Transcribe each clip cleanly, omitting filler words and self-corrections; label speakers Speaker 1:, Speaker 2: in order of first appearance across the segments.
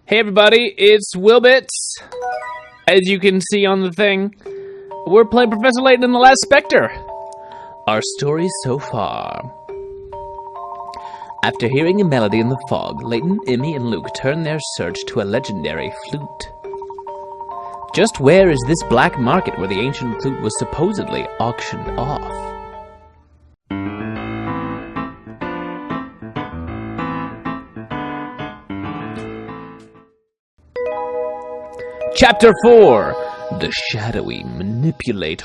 Speaker 1: Hey everybody, it's WillBits. As you can see on the thing, we're playing Professor Layton in the last Specter. Our story so far. After hearing a melody in the fog, Layton, Emmy, and Luke turn their search to a legendary flute. Just where is this black market where the ancient flute was supposedly auctioned off? Chapter 4, The Shadowy Manipulator.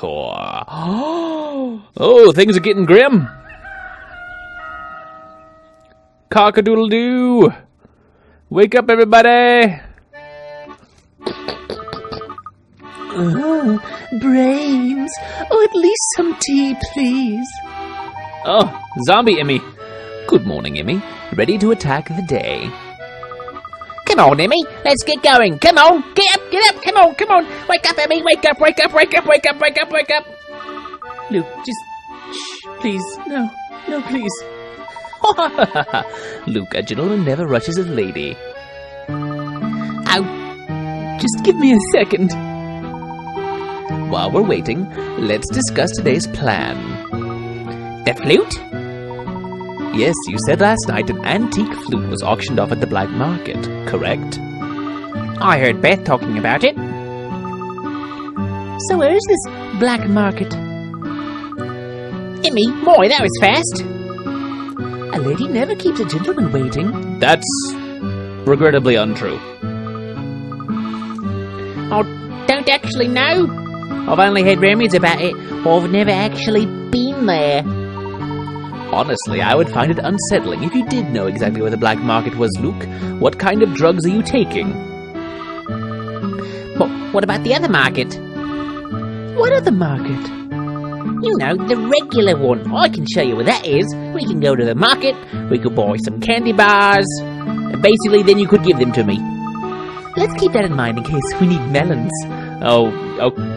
Speaker 1: Oh, things are getting grim. Cock-a-doodle-doo. Wake up, everybody.
Speaker 2: Brains. Or at least some tea, please.
Speaker 1: Oh, zombie Emmy. Good morning, Emmy. Ready to attack the day.
Speaker 2: Come on, Emmy, let's get going. Come on, get up, come on. Wake up, Emmy, wake up. Luke, just, shh, please, no, please.
Speaker 1: Luke, a gentleman never rushes a lady.
Speaker 2: Ow, just give me a second.
Speaker 1: While we're waiting, let's discuss today's plan.
Speaker 2: The flute?
Speaker 1: Yes, you said last night an antique flute was auctioned off at the black market, correct?
Speaker 2: I heard Beth talking about it. So where is this black market? Emmy, boy, that was fast. A lady never keeps a gentleman waiting.
Speaker 1: That's regrettably untrue.
Speaker 2: I don't actually know. I've only heard rumors about it, or I've never actually been there.
Speaker 1: Honestly, I would find it unsettling if you did know exactly where the black market was, Luke. What kind of drugs are you taking?
Speaker 2: But what about the other market?
Speaker 1: What other market?
Speaker 2: You know, the regular one. I can show you where that is. We can go to the market, we could buy some candy bars, and basically then you could give them to me.
Speaker 1: Let's keep that in mind in case we need melons. Oh,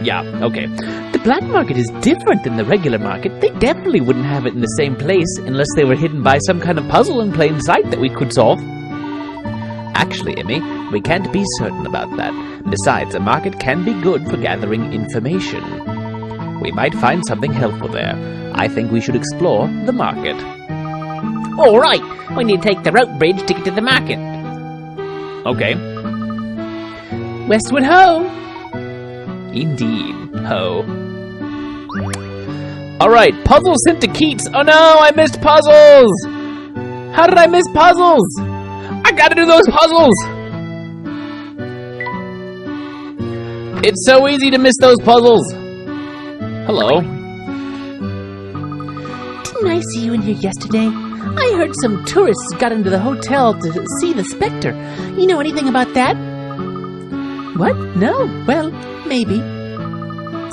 Speaker 1: yeah, okay. The black market is different than the regular market. They definitely wouldn't have it in the same place unless they were hidden by some kind of puzzle in plain sight that we could solve. Actually, Emmy, we can't be certain about that. Besides, a market can be good for gathering information. We might find something helpful there. I think we should explore the market.
Speaker 2: All right, we need to take the rope bridge to get to the market.
Speaker 1: Okay.
Speaker 2: Westward ho!
Speaker 1: Indeed, ho. Alright, puzzles sent to Keats. Oh no, I missed puzzles! How did I miss puzzles? I gotta do those puzzles! It's so easy to miss those puzzles. Hello.
Speaker 2: Didn't I see you in here yesterday? I heard some tourists got into the hotel to see the Specter. You know anything about that? What? No? Well, maybe.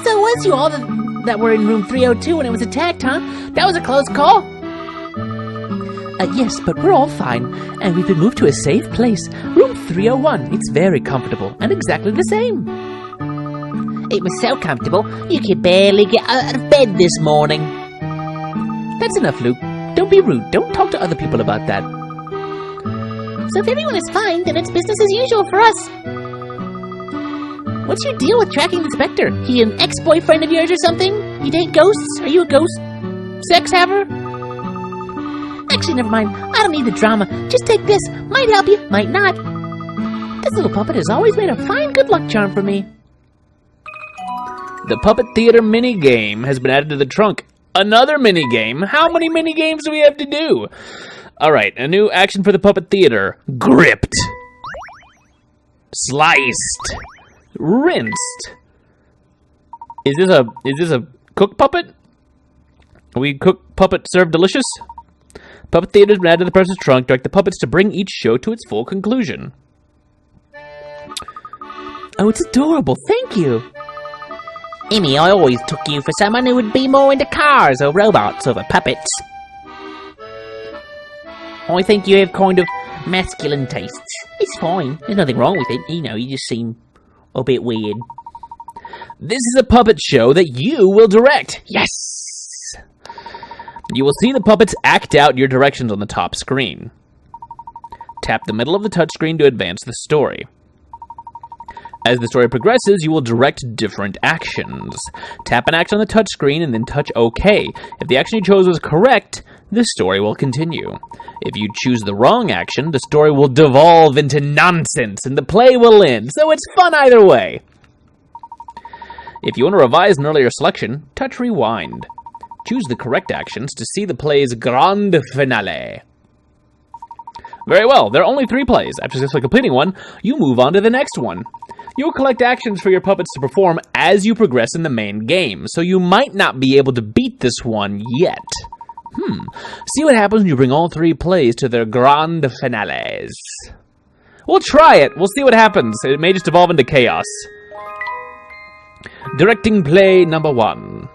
Speaker 2: So it was you all that were in room 302 when it was attacked, huh? That was a close call.
Speaker 1: Yes, but we're all fine, and we've been moved to a safe place. Room 301. It's very comfortable, and exactly the same.
Speaker 2: It was so comfortable, you could barely get out of bed this morning.
Speaker 1: That's enough, Luke. Don't be rude. Don't talk to other people about that.
Speaker 2: So if everyone is fine, then it's business as usual for us. What's your deal with tracking the Specter? He an ex-boyfriend of yours or something? You date ghosts? Are you a ghost sex haver? Actually, never mind. I don't need the drama. Just take this. Might help you, might not. This little puppet has always made a fine good luck charm for me.
Speaker 1: The Puppet Theater minigame has been added to the trunk. Another minigame? How many minigames do we have to do? Alright, a new action for the Puppet Theater. Gripped. Sliced. Rinsed. Is this a cook puppet? Are we cook puppet served delicious? Puppet Theater has been added to the person's trunk. Direct the puppets to bring each show to its full conclusion. Oh, it's adorable. Thank you.
Speaker 2: Emmy, I always took you for someone who would be more into cars or robots over puppets. I think you have kind of masculine tastes. It's fine. There's nothing wrong with it. You know, you just seem a bit weird.
Speaker 1: This is a puppet show that you will direct. Yes! You will see the puppets act out your directions on the top screen. Tap the middle of the touchscreen to advance the story. As the story progresses, you will direct different actions. Tap an action on the touchscreen and then touch OK. If the action you chose was correct, the story will continue. If you choose the wrong action, the story will devolve into nonsense and the play will end, so it's fun either way. If you want to revise an earlier selection, touch rewind. Choose the correct actions to see the play's grand finale. Very well, there are only 3 plays. After successfully completing one, you move on to the next one. You'll collect actions for your puppets to perform as you progress in the main game, so you might not be able to beat this one yet. See what happens when you bring all 3 plays to their grand finales. We'll try it. We'll see what happens. It may just evolve into chaos. Directing play number 1.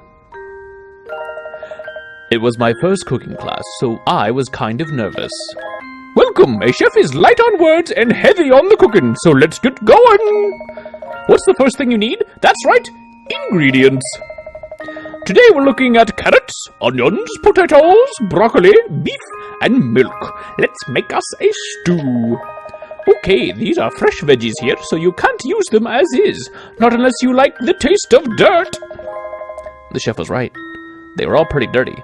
Speaker 1: It was my first cooking class, so I was kind of nervous. Welcome! A chef is light on words and heavy on the cooking, so let's get going! What's the first thing you need? That's right, ingredients. Today we're looking at carrots, onions, potatoes, broccoli, beef, and milk. Let's make us a stew. Okay, these are fresh veggies here, so you can't use them as is. Not unless you like the taste of dirt. The chef was right. They were all pretty dirty,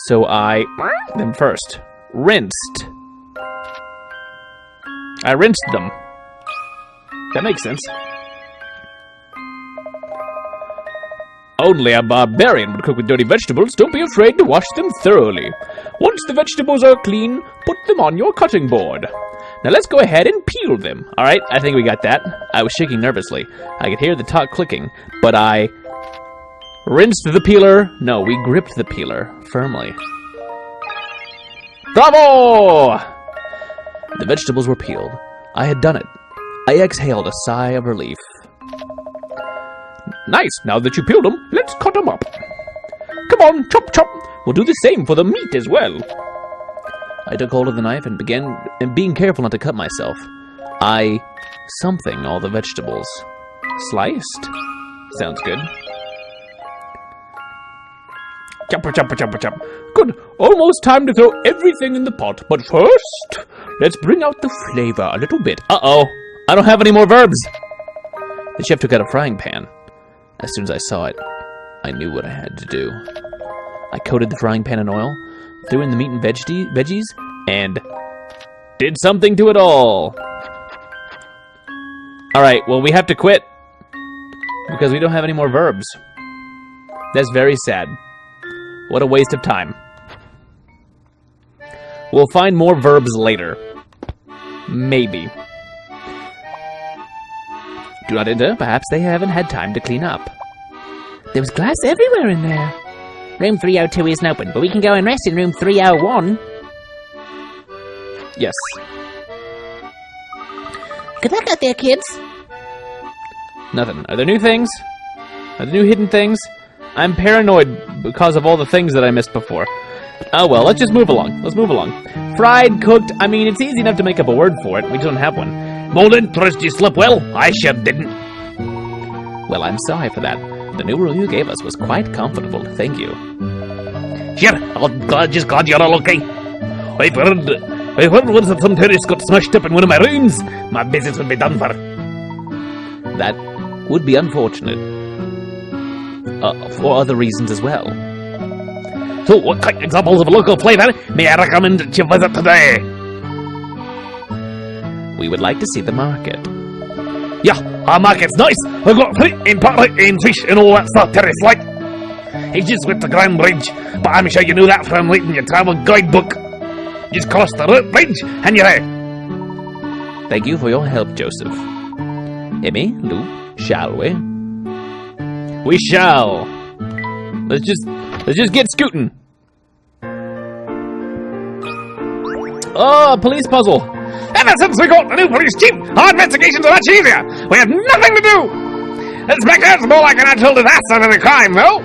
Speaker 1: so I them first. Rinsed. I rinsed them. That makes sense. Only a barbarian would cook with dirty vegetables. Don't be afraid to wash them thoroughly. Once the vegetables are clean, put them on your cutting board. Now let's go ahead and peel them. Alright, I think we got that. I was shaking nervously. I could hear the top clicking, but I rinsed the peeler. No, we gripped the peeler firmly. Bravo! The vegetables were peeled. I had done it. I exhaled a sigh of relief. Nice, now that you peeled them, let's cut them up. Come on, chop chop. We'll do the same for the meat as well. I took hold of the knife and began being careful not to cut myself. Something all the vegetables. Sliced? Sounds good. Chopper, chopper, chopper, chop. Good. Almost time to throw everything in the pot. But first, let's bring out the flavor a little bit. Uh-oh. I don't have any more verbs. The chef took out a frying pan. As soon as I saw it, I knew what I had to do. I coated the frying pan in oil, threw in the meat and veggies, and did something to it all. Alright, well, we have to quit because we don't have any more verbs. That's very sad. What a waste of time. We'll find more verbs later. Maybe. Do not enter. Perhaps they haven't had time to clean up.
Speaker 2: There was glass everywhere in there. Room 302 isn't open, but we can go and rest in room 301.
Speaker 1: Yes.
Speaker 2: Good luck out there, kids.
Speaker 1: Nothing. Are there new things? Are there new hidden things? I'm paranoid because of all the things that I missed before. Oh well, let's just move along. Let's move along. Fried, cooked, I mean, it's easy enough to make up a word for it. We just don't have one. Molded, trust you slept well? I sure didn't. Well, I'm sorry for that. The new rule you gave us was quite comfortable. Thank you.
Speaker 3: Sure, I'm just glad you're all okay. I've heard once that some terrorist got smashed up in one of my rooms. My business would be done for.
Speaker 1: That would be unfortunate. For other reasons as well.
Speaker 3: So, what kind of examples of local flavour may I recommend that you visit today?
Speaker 1: We would like to see the market.
Speaker 3: Yeah, our market's nice. We've got fruit and pottery and fish and all that stuff terrorists like. It's just with the Grand Bridge, but I'm sure you knew that from reading your travel guidebook. Just cross the road bridge and you're there.
Speaker 1: Thank you for your help, Joseph. Emmy, Lou, shall we? We shall. Let's just get scooting. Oh, police puzzle.
Speaker 3: Ever since we got the new police chief, our investigations are much easier. We have nothing to do. Specter's more like a natural disaster than a crime, though.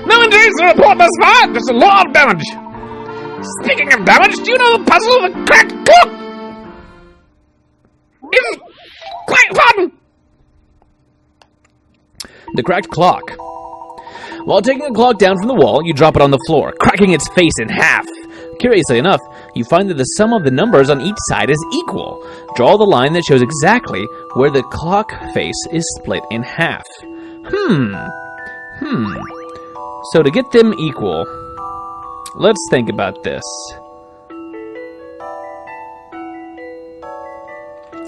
Speaker 3: No injuries to report thus far, just a lot of damage. Speaking of damage, do you know the puzzle of the cracked clock? Is quite fun.
Speaker 1: The cracked clock. While taking the clock down from the wall, you drop it on the floor, cracking its face in half. Curiously enough, you find that the sum of the numbers on each side is equal. Draw the line that shows exactly where the clock face is split in half. So to get them equal, let's think about this.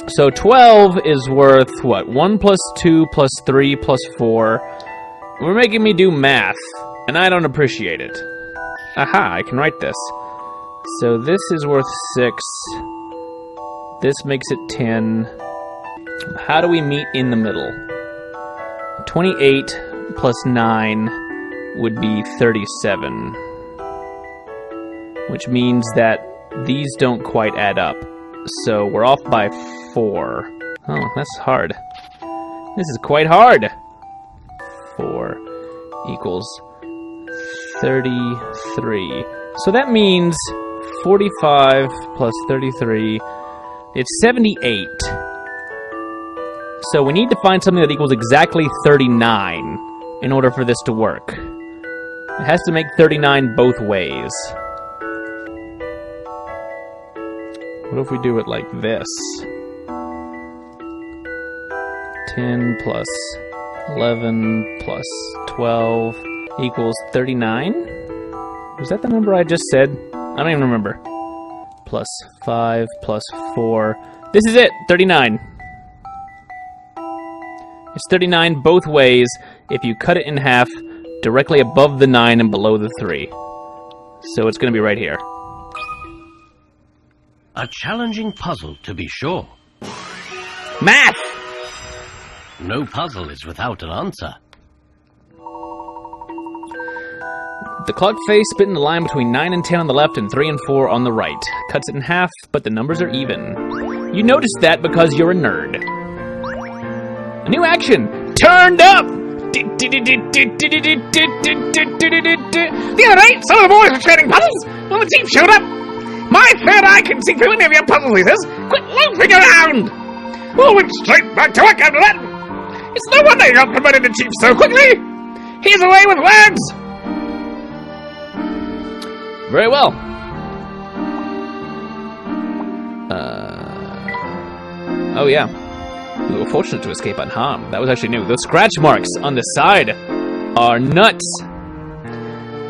Speaker 1: So 12 is worth, what, 1 plus 2 plus 3 plus 4. We're making me do math, and I don't appreciate it. Aha, I can write this. So this is worth 6. This makes it 10. How do we meet in the middle? 28 plus 9 would be 37. Which means that these don't quite add up. So we're off by 4. Oh, that's hard. This is quite hard. 4 equals 33. So that means 45 plus 33, it's 78. So we need to find something that equals exactly 39 in order for this to work. It has to make 39 both ways. What if we do it like this? 10 plus 11 plus 12 equals 39? Was that the number I just said? I don't even remember. Plus 5 plus 4. This is it! 39. It's 39 both ways if you cut it in half directly above the 9 and below the 3. So it's going to be right here.
Speaker 4: A challenging puzzle, to be sure.
Speaker 1: Math!
Speaker 4: No puzzle is without an answer.
Speaker 1: The clock face split in the line between 9 and 10 on the left and 3 and 4 on the right. Cuts it in half, but the numbers are even. You noticed that because you're a nerd. A new action! Turned up!
Speaker 3: The other night, some of the boys were trading puzzles when the chief showed up. My third eye can see through any of your puzzles, he says. Quit loafing around! We'll went straight back to work after that. It's no wonder you got promoted to chief so quickly. He's away with words.
Speaker 1: Very well. Oh yeah. We were fortunate to escape unharmed. That was actually new. Those scratch marks on the side are nuts.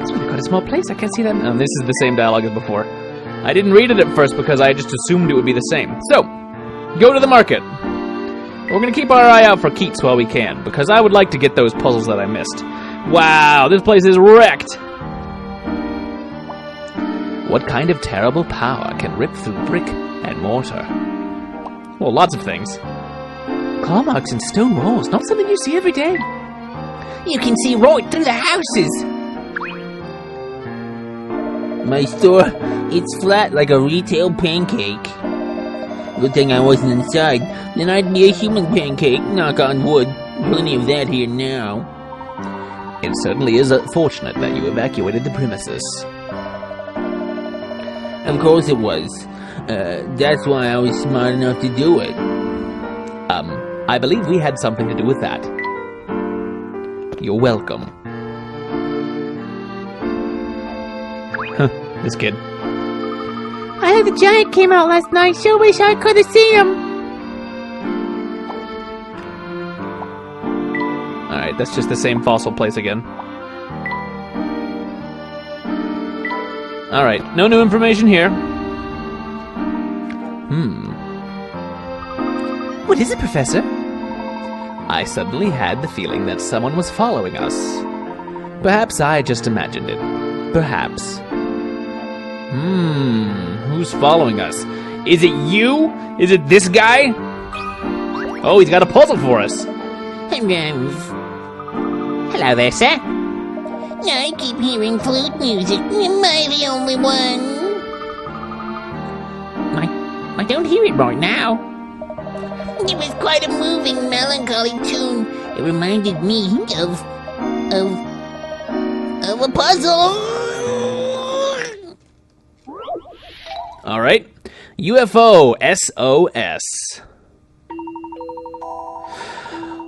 Speaker 1: It's really quite a small place. I can't see that. Oh, this is the same dialogue as before. I didn't read it at first because I just assumed it would be the same. So, go to the market. We're going to keep our eye out for Keats while we can, because I would like to get those puzzles that I missed. Wow, this place is wrecked. What kind of terrible power can rip through brick and mortar? Well, lots of things.
Speaker 2: Claw marks and stone walls, not something you see every day. You can see right through the houses. My store, it's flat like a retail pancake. Good thing I wasn't inside. Then I'd be a human pancake, knock on wood. Plenty of that here now.
Speaker 1: It certainly is fortunate that you evacuated the premises.
Speaker 2: Of course it was. That's why I was smart enough to do it.
Speaker 1: I believe we had something to do with that. You're welcome. This kid.
Speaker 2: I heard the giant came out last night. Sure wish I could have seen him.
Speaker 1: Alright, that's just the same fossil place again. Alright, no new information here.
Speaker 2: What is it, Professor?
Speaker 1: I suddenly had the feeling that someone was following us. Perhaps I just imagined it. Perhaps. Who's following us? Is it you? Is it this guy? Oh, he's got a puzzle for us.
Speaker 2: Hello there, sir. I keep hearing flute music. Am I the only one? I don't hear it right now. It was quite a moving, melancholy tune. It reminded me of a puzzle.
Speaker 1: All right. UFO SOS.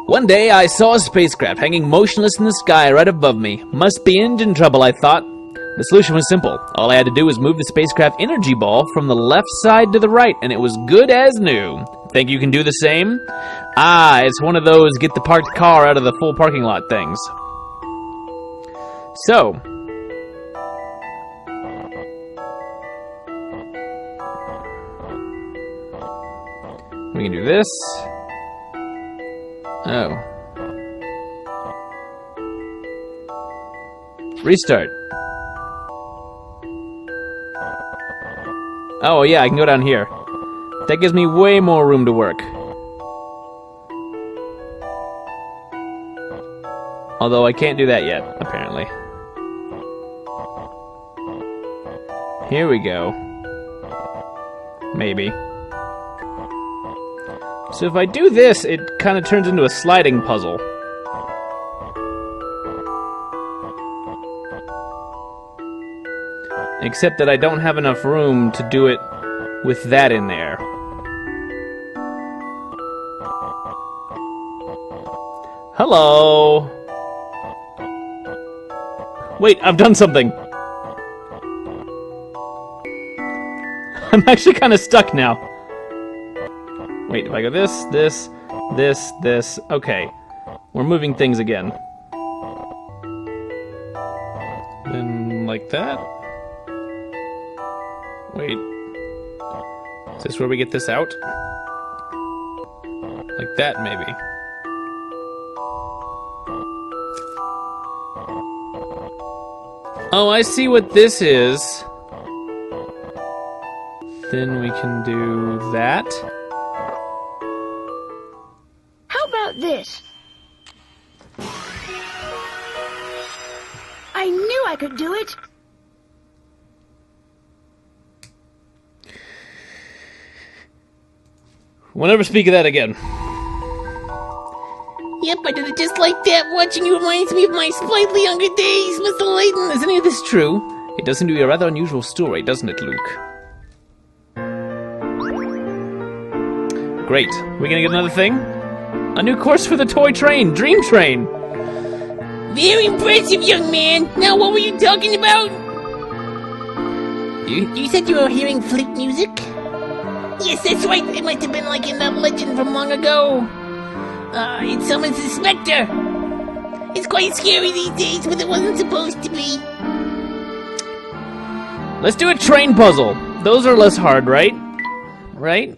Speaker 1: One day I saw a spacecraft hanging motionless in the sky right above me. Must be engine trouble, I thought. The solution was simple. All I had to do was move the spacecraft energy ball from the left side to the right, and it was good as new. Think you can do the same? Ah, it's one of those get the parked car out of the full parking lot things. So, we can do this. Oh. Restart. Oh, yeah, I can go down here. That gives me way more room to work. Although I can't do that yet, apparently. Here we go. Maybe. So if I do this, it kind of turns into a sliding puzzle. Except that I don't have enough room to do it with that in there. Hello! Wait, I've done something! I'm actually kind of stuck now. Wait, if I go this... Okay. We're moving things again. Then, like that? Wait. Is this where we get this out? Like that, maybe. Oh, I see what this is. Then we can do that.
Speaker 5: How about this? I knew I could do it.
Speaker 1: We'll never speak of that again.
Speaker 2: Yep, I did it just like that. Watching you reminds me of my slightly younger days, Mr. Layton.
Speaker 1: Is any of this true? It does seem to be a rather unusual story, doesn't it, Luke? Great. We gonna get another thing? A new course for the toy train, Dream Train.
Speaker 2: Very impressive, young man. Now, what were you talking about? You said you were hearing flute music? Yes, that's right. It might have been like in that legend from long ago. It summons the Specter. It's quite scary these days, but it wasn't supposed to be.
Speaker 1: Let's do a train puzzle. Those are less hard, right? Right?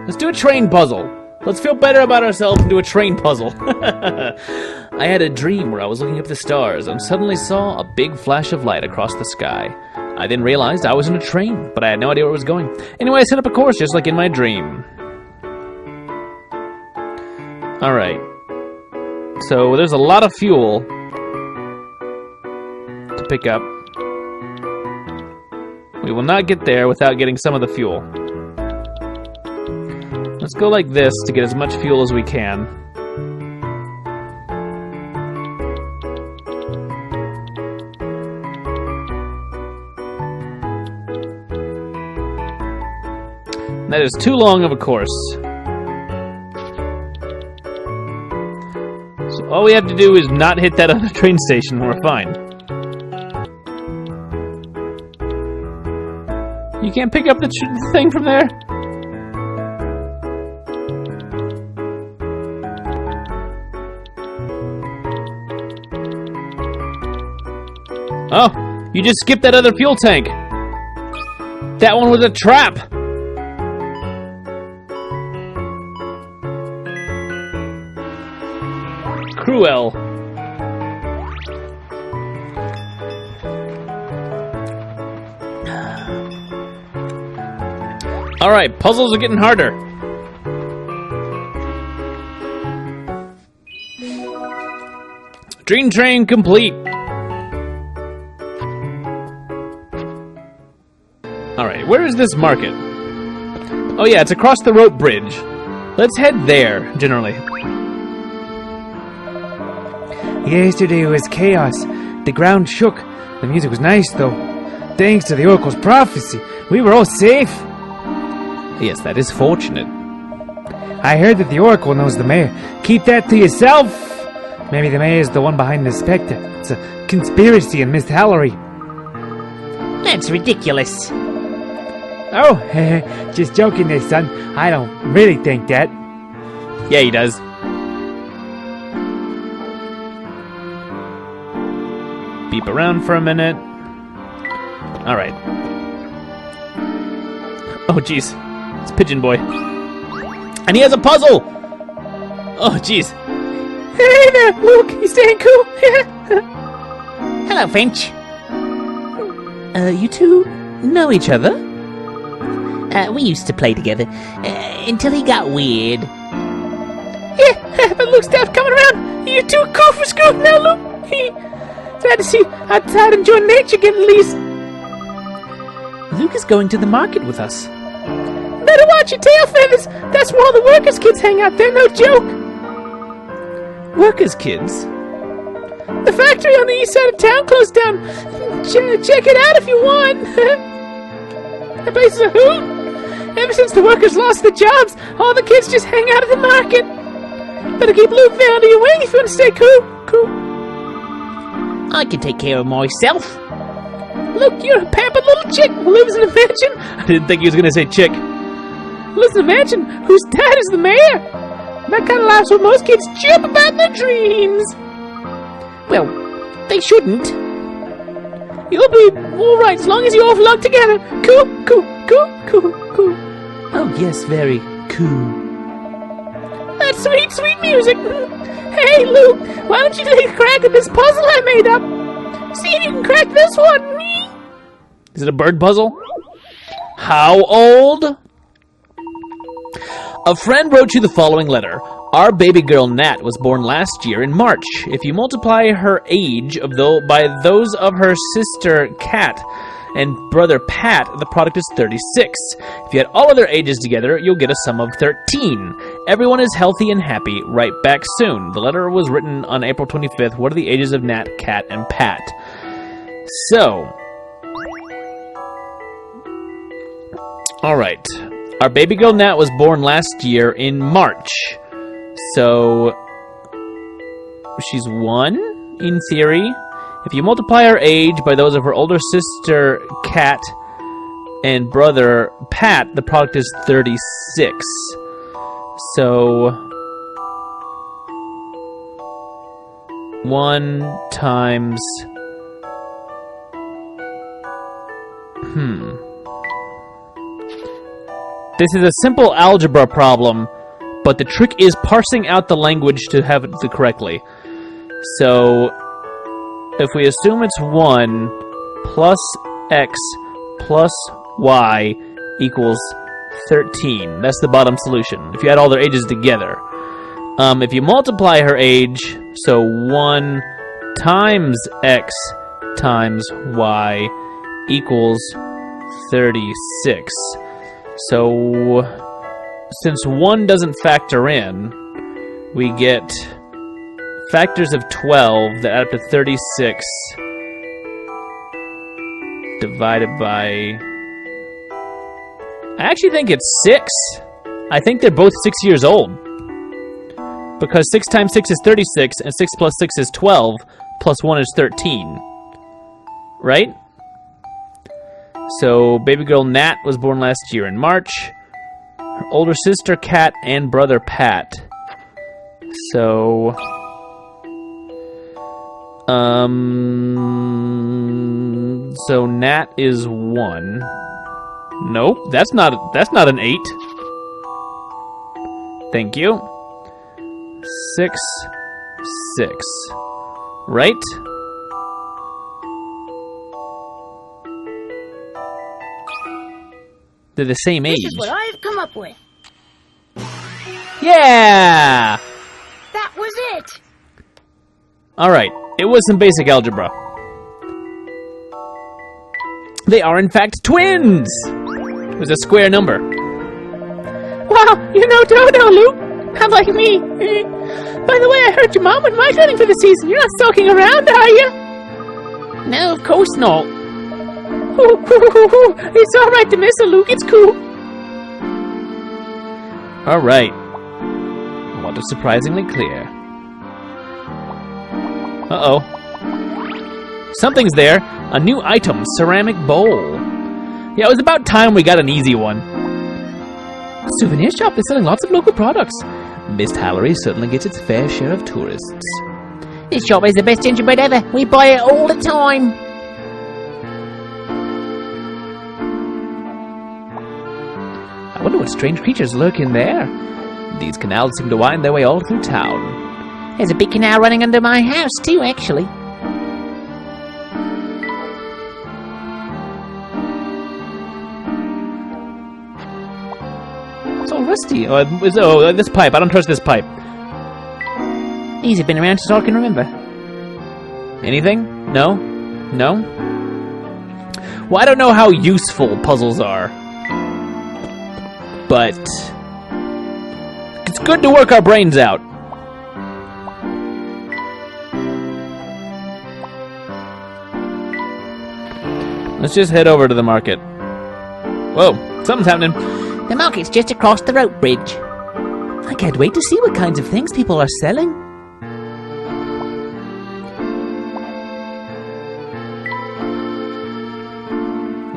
Speaker 1: Let's do a train puzzle. Let's feel better about ourselves and do a train puzzle. I had a dream where I was looking up at the stars and suddenly saw a big flash of light across the sky. I then realized I was in a train, but I had no idea where it was going. Anyway, I set up a course just like in my dream. Alright. So there's a lot of fuel to pick up. We will not get there without getting some of the fuel. Let's go like this to get as much fuel as we can. That is too long of a course. So all we have to do is not hit that other train station and we're fine. You can't pick up the thing from there? Oh, you just skipped that other fuel tank. That one was a trap. Cruel. Alright, puzzles are getting harder. Dream train complete. Alright, where is this market? Oh yeah, it's across the rope bridge. Let's head there, generally.
Speaker 6: Yesterday was chaos. The ground shook. The music was nice, though. Thanks to the Oracle's prophecy, we were all safe.
Speaker 1: Yes, that is fortunate.
Speaker 6: I heard that the Oracle knows the mayor. Keep that to yourself. Maybe the mayor's the one behind the Specter. It's a conspiracy and Miss Hallory.
Speaker 2: That's ridiculous.
Speaker 6: Oh, just joking there, son. I don't really think that.
Speaker 1: Yeah, he does. Beep around for a minute. Alright. Oh, jeez. It's Pigeon Boy. And he has a puzzle! Oh, jeez.
Speaker 2: Hey there, Luke. You staying cool? Hello, Finch. You two know each other? We used to play together until he got weird. Yeah, but Luke's dad coming around. You two are cool for school now, Luke. Glad to see you outside enjoying nature again, at least.
Speaker 1: Luke is going to the market with us.
Speaker 2: Better watch your tail feathers. That's where all the workers' kids hang out. They're no joke.
Speaker 1: Workers' kids?
Speaker 2: The factory on the east side of town closed down. Check it out if you want. That place is a hoot. Ever since the workers lost their jobs, all the kids just hang out at the market. Better keep Luke there under your wing if you want to stay cool. I can take care of myself. Look, you're a pampered little chick who lives in a mansion.
Speaker 1: I didn't think he was going to say chick.
Speaker 2: Lives in a mansion whose dad is the mayor. That kind of life's what most kids chirp about in their dreams. Well, they shouldn't. You'll be alright as long as you all vlog together. Cool.
Speaker 1: Oh, yes, very cool.
Speaker 2: That's sweet music. Hey, Luke, why don't you take a crack at this puzzle I made up? See if you can crack this one.
Speaker 1: Is it a bird puzzle? How old? A friend wrote you the following letter. Our baby girl Nat was born last year in March. If you multiply her age by those of her sister Kat and brother Pat, the product is 36. If you add all of their ages together, you'll get a sum of 13. Everyone is healthy and happy. Write back soon. The letter was written on April 25th. What are the ages of Nat, Kat, and Pat? So, alright. Our baby girl Nat was born last year in March. So, she's 1, in theory. If you multiply her age by those of her older sister Kat and brother Pat, the product is 36. So, 1 times... This is a simple algebra problem, but the trick is parsing out the language to have it correctly. So, if we assume it's 1 plus x plus y equals 13, that's the bottom solution, if you add all their ages together. If you multiply her age, so 1 times x times y equals 36. So, since 1 doesn't factor in, we get factors of 12 that add up to 36 divided by... I actually think it's 6. I think they're both 6 years old. Because 6 times 6 is 36, and 6 plus 6 is 12, plus 1 is 13. Right? So, baby girl Nat was born last year in March. Her older sister Kat and brother Pat. So... So Nat is 1. Nope, that's not an 8. Thank you. 6, 6. Right? They're the same age.
Speaker 5: This is what I've come up with.
Speaker 1: Yeah!
Speaker 5: That was it.
Speaker 1: Alright, it was some basic algebra. They are in fact twins! It was a square number.
Speaker 2: Wow, you know Dodo, Luke. Unlike me. By the way, I heard your mom went mic hunting for the season. You're not stalking around, are you? No, of course not. It's alright to miss her, Luke. It's cool.
Speaker 1: Alright. What is surprisingly clear. Uh-oh. Something's there. A new item, ceramic bowl. Yeah, it was about time we got an easy one.
Speaker 2: The souvenir shop is selling lots of local products.
Speaker 1: Mist Hallery certainly gets its fair share of tourists.
Speaker 2: This shop is the best gingerbread ever. We buy it all the time.
Speaker 1: I wonder what strange creatures lurk in there. These canals seem to wind their way all through town.
Speaker 2: There's a big canal running under my house too, actually.
Speaker 1: It's all rusty. This pipe. I don't trust this pipe.
Speaker 2: These have been around since I can remember.
Speaker 1: Anything? No? No? Well, I don't know how useful puzzles are. But it's good to work our brains out. Let's just head over to the market. Whoa, something's happening.
Speaker 2: The market's just across the rope bridge.
Speaker 1: I can't wait to see what kinds of things people are selling.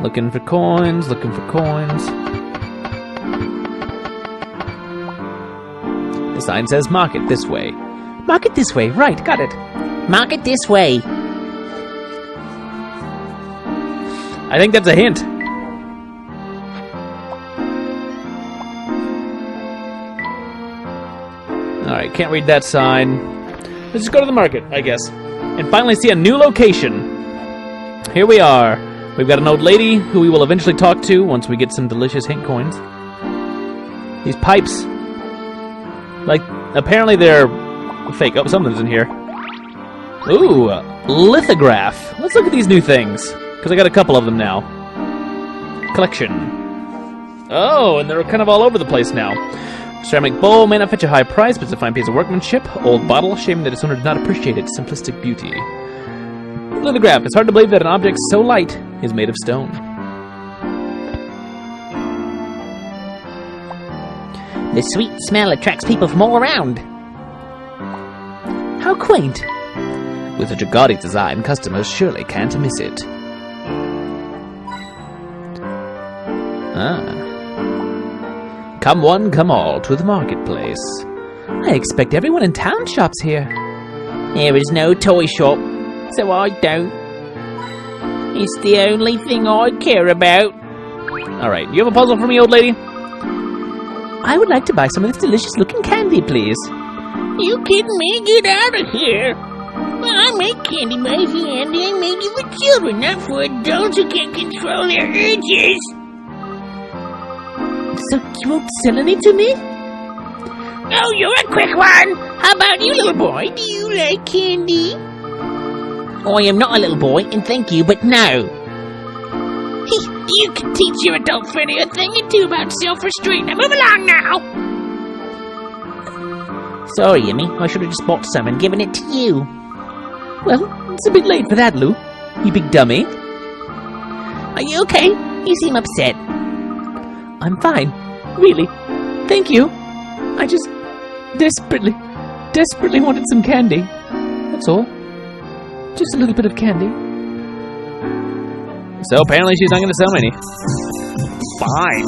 Speaker 1: Looking for coins, looking for coins. The sign says market this way.
Speaker 2: Market this way, right, got it. Market this way.
Speaker 1: I think that's a hint. Alright, can't read that sign. Let's just go to the market, I guess. And finally see a new location. Here we are. We've got an old lady who we will eventually talk to once we get some delicious hint coins. These pipes. Like, apparently they're fake. Oh, something's in here. Ooh, lithograph. Let's look at these new things. Because I got a couple of them now. Collection. Oh, and they're kind of all over the place now. Ceramic bowl may not fetch a high price, but it's a fine piece of workmanship. Old bottle, shame that its owner did not appreciate its simplistic beauty. Lithograph. It's hard to believe that an object so light is made of stone.
Speaker 2: The sweet smell attracts people from all around.
Speaker 1: How quaint. With such a gaudy design, customers surely can't miss it. Ah. Come one, come all to the marketplace. I expect everyone in town shops here.
Speaker 2: There is no toy shop, so I don't. It's the only thing I care about.
Speaker 1: Alright, you have a puzzle for me, old lady?
Speaker 2: I would like to buy some of this delicious looking candy, please. You kidding me? Get out of here. I make candy by hand and I make it for children, not for adults who can't control their urges. So you won't sell any to me? Oh, you're a quick one. How about you, little boy? Do you like candy? I am not a little boy, and thank you, but no. You can teach your adult friend a thing or two about self-restraint. Now move along now. Sorry, Emmy. I should have just bought some and given it to you.
Speaker 1: Well, it's a bit late for that, Lou. You big dummy.
Speaker 2: Are you okay? You seem upset.
Speaker 1: I'm fine. Really. Thank you. I just desperately wanted some candy. That's all. Just a little bit of candy. So apparently she's not going to sell any. Fine.